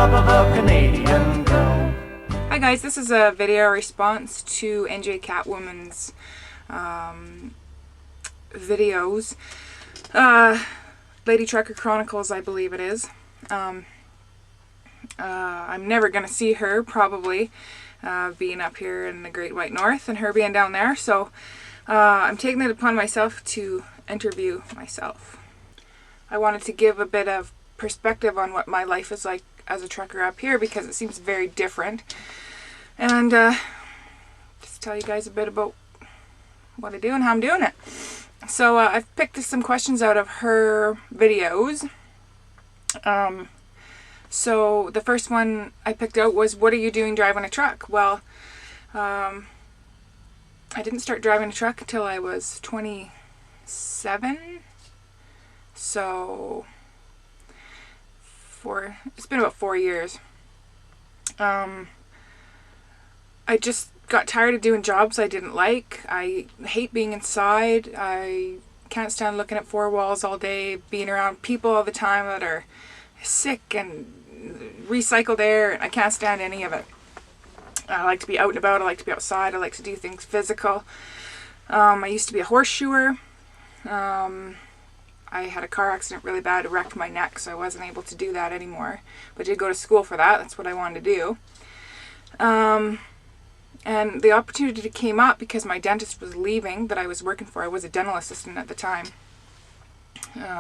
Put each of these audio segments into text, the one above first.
love of a Canadian girl. Hi guys, this is a video response to NJKatwoman's videos. Ladytrucker Chronicles, I believe it is. I'm never going to see her, probably, being up here in the Great White North and her being down there, so I'm taking it upon myself to interview myself. I wanted to give a bit of perspective on what my life is like as a trucker up here, because it seems very different, and just tell you guys a bit about what I do and how I'm doing it. So I've picked some questions out of her videos. So the first one I picked out was, what are you doing driving a truck? Well, I didn't start driving a truck until I was 27, so it's been about 4 years. I just got tired of doing jobs I didn't like. I hate being inside. I can't stand looking at four walls all day, being around people all the time that are sick and recycled air, and I can't stand any of it. I like to be out and about. I like to be outside. I like to do things physical. I used to be a horseshoer. I had a car accident really bad. It wrecked my neck, so I wasn't able to do that anymore. But I did go to school for that. That's what I wanted to do. And the opportunity came up because my dentist was leaving that I was working for. I was a dental assistant at the time,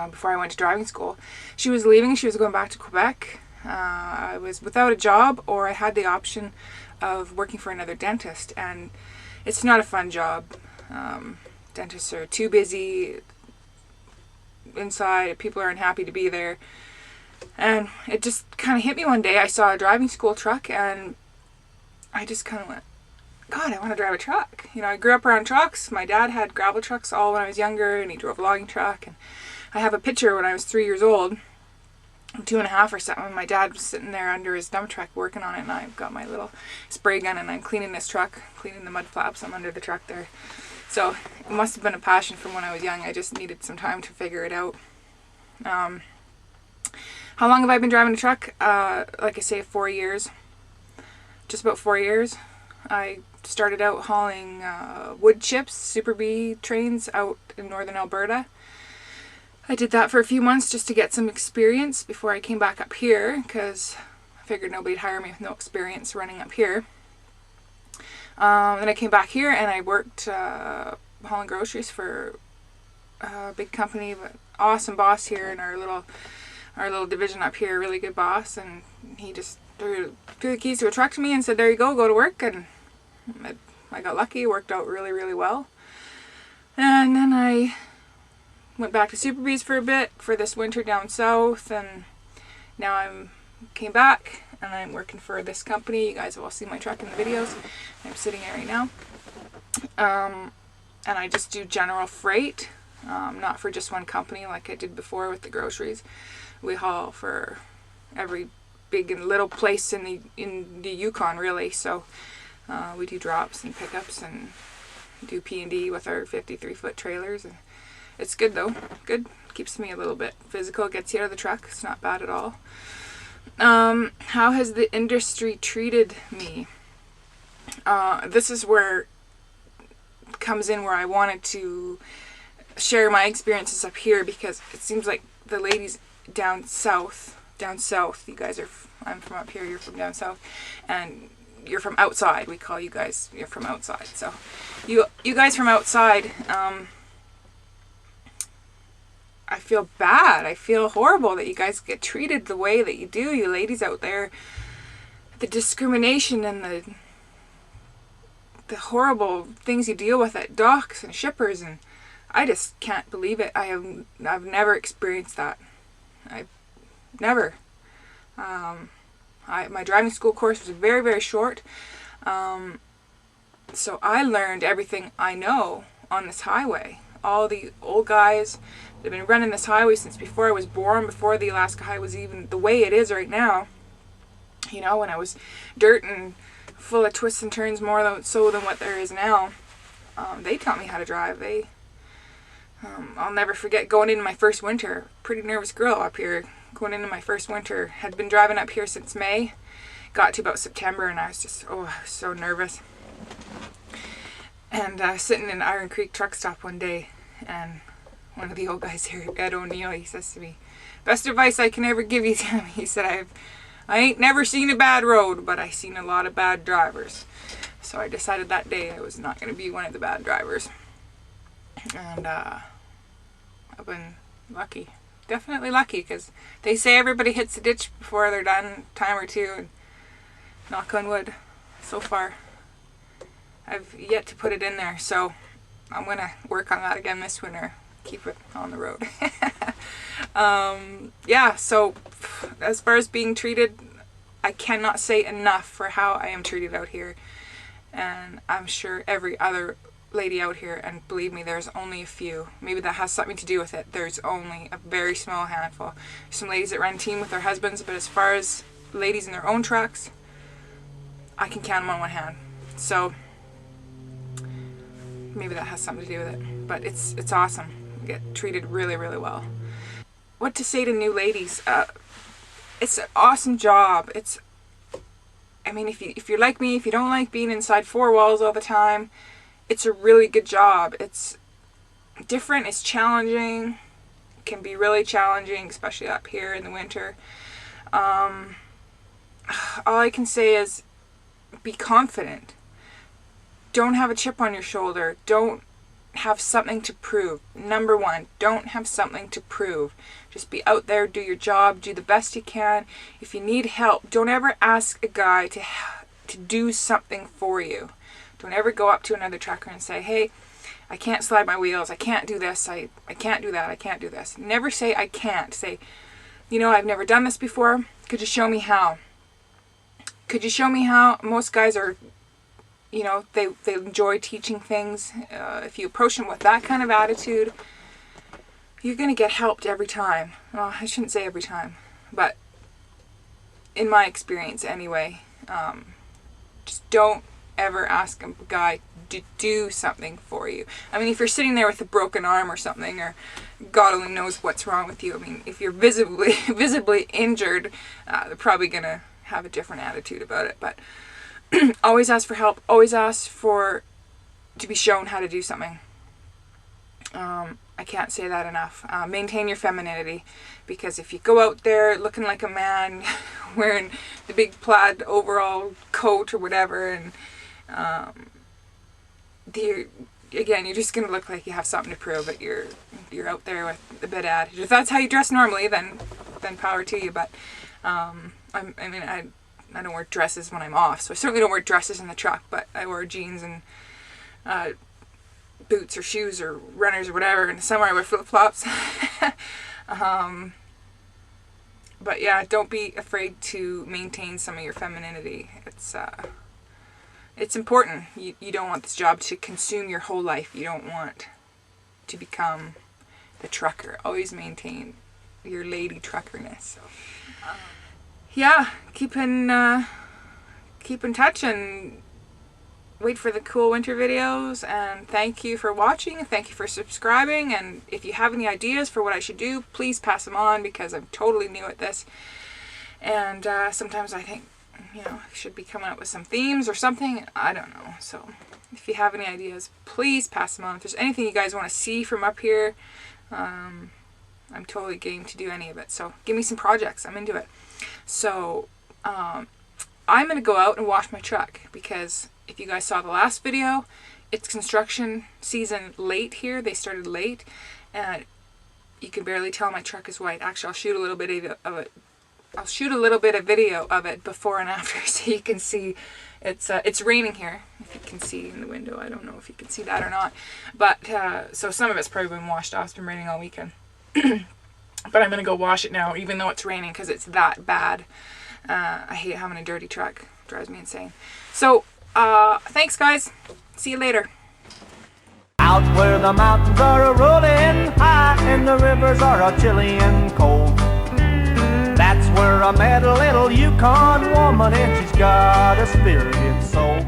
before I went to driving school. She was leaving. She was going back to Quebec. I was without a job, or I had the option of working for another dentist, and it's not a fun job. Dentists are too busy inside. People are unhappy to be there, and it just kind of hit me one day. I saw a driving school truck, and I just kind of went, God, I want to drive a truck. You know, I grew up around trucks. My dad had gravel trucks all when I was younger, and he drove a logging truck, and I have a picture when I was 3 years old, 2.5 or something. My dad was sitting there under his dump truck working on it, and I've got my little spray gun, and I'm cleaning this truck, cleaning the mud flaps. I'm under the truck there. So it must have been a passion from when I was young. I just needed some time to figure it out. How long have I been driving a truck? Like I say, 4 years. Just about 4 years. I started out hauling wood chips, Super B trains out in northern Alberta. I did that for a few months just to get some experience before I came back up here, because I figured nobody'd hire me with no experience running up here. Then I came back here and I worked hauling groceries for a big company, but awesome boss here in our little division up here, really good boss, and he just threw the keys to a truck to me and said, there you go to work, and I got lucky. It worked out really, really well. And then I went back to Super B's for a bit for this winter down south, and now I came back and I'm working for this company. You guys have all seen my truck in the videos. I'm sitting here right now. And I just do general freight, not for just one company like I did before with the groceries. We haul for every big and little place in the Yukon, really. So we do drops and pickups and do P&D with our 53-foot trailers, and it's good though. Good. Keeps me a little bit physical. Gets you out of the truck. It's not bad at all. How has the industry treated me? This is where it comes in, where I wanted to share my experiences up here, because it seems like the ladies down south, you guys are, I'm from up here, you're from down south, and you're from outside. We call you guys, you're from outside. So you guys from outside, I feel bad. I feel horrible that you guys get treated the way that you do, you ladies out there. The discrimination and the horrible things you deal with at docks and shippers, and I just can't believe it. I've never experienced that. I've never. My driving school course was very, very short. So I learned everything I know on this highway. All the old guys that have been running this highway since before I was born, before the Alaska Highway was even the way it is right now. You know, when I was dirt and full of twists and turns more so than what there is now. They taught me how to drive. They I'll never forget going into my first winter. Pretty nervous girl up here. Going into my first winter. Had been driving up here since May. Got to about September and I was just, I was so nervous. And sitting in Iron Creek truck stop one day, and one of the old guys here, Ed O'Neill, he says to me, "Best advice I can ever give you, Tammy." He said, I ain't never seen a bad road, but I seen a lot of bad drivers. So I decided that day I was not going to be one of the bad drivers. And I've been lucky. Definitely lucky, because they say everybody hits the ditch before they're done a time or two, and knock on wood, so far I've yet to put it in there, so I'm going to work on that again this winter. Keep it on the road. Yeah, so as far as being treated, I cannot say enough for how I am treated out here. And I'm sure every other lady out here, and believe me, there's only a few. Maybe that has something to do with it. There's only a very small handful. Some ladies that run team with their husbands, but as far as ladies in their own trucks, I can count them on one hand. So maybe that has something to do with it, but it's awesome. You get treated really, really well. What to say to new ladies? It's an awesome job. I mean, if you're like me, if you don't like being inside four walls all the time, it's a really good job. It's different. It's challenging. It can be really challenging, especially up here in the winter. All I can say is be confident. Don't have a chip on your shoulder. Don't have something to prove. Number one, don't have something to prove. Just be out there, do your job, do the best you can. If you need help, don't ever ask a guy to do something for you. Don't ever go up to another trucker and say, "Hey, I can't slide my wheels. I can't do this. I can't do that. I can't do this." Never say "I can't." Say, "I've never done this before. Could you show me how?" Could you show me how? Most guys are, they enjoy teaching things. If you approach them with that kind of attitude, you're going to get helped every time. Well, I shouldn't say every time, but in my experience anyway, just don't ever ask a guy to do something for you. I mean, if you're sitting there with a broken arm or something, or God only knows what's wrong with you. I mean, if you're visibly injured, they're probably going to have a different attitude about it, but always ask for help. Always ask to be shown how to do something. I can't say that enough. Maintain your femininity, because if you go out there looking like a man, wearing the big plaid overall coat or whatever, and you're just gonna look like you have something to prove. But you're out there with a bit of attitude. If that's how you dress normally, then power to you. But I don't wear dresses when I'm off, so I certainly don't wear dresses in the truck, but I wear jeans and boots or shoes or runners or whatever, and somewhere I wear flip-flops. But yeah, don't be afraid to maintain some of your femininity. It's important. You don't want this job to consume your whole life. You don't want to become the trucker. Always maintain your lady truckerness. So, yeah, keep in touch and wait for the cool winter videos. And thank you for watching. Thank you for subscribing. And if you have any ideas for what I should do, please pass them on, because I'm totally new at this. And sometimes I think, I should be coming up with some themes or something. I don't know. So if you have any ideas, please pass them on. If there's anything you guys want to see from up here, I'm totally game to do any of it. So give me some projects. I'm into it. So I'm going to go out and wash my truck, because if you guys saw the last video, it's construction season late here. They started late, and you can barely tell my truck is white. Actually, I'll shoot a little bit of it. I'll shoot a little bit of video of it before and after, so you can see. It's raining here, if you can see in the window. I don't know if you can see that or not, but so some of it's probably been washed off. It's been raining all weekend. But I'm going to go wash it now, even though it's raining, because it's that bad. I hate having a dirty truck. It drives me insane. So, thanks guys. See you later. Out where the mountains are a-rolling high and the rivers are a-chilly and cold, that's where I met a little Yukon woman, and she's got a spirited soul.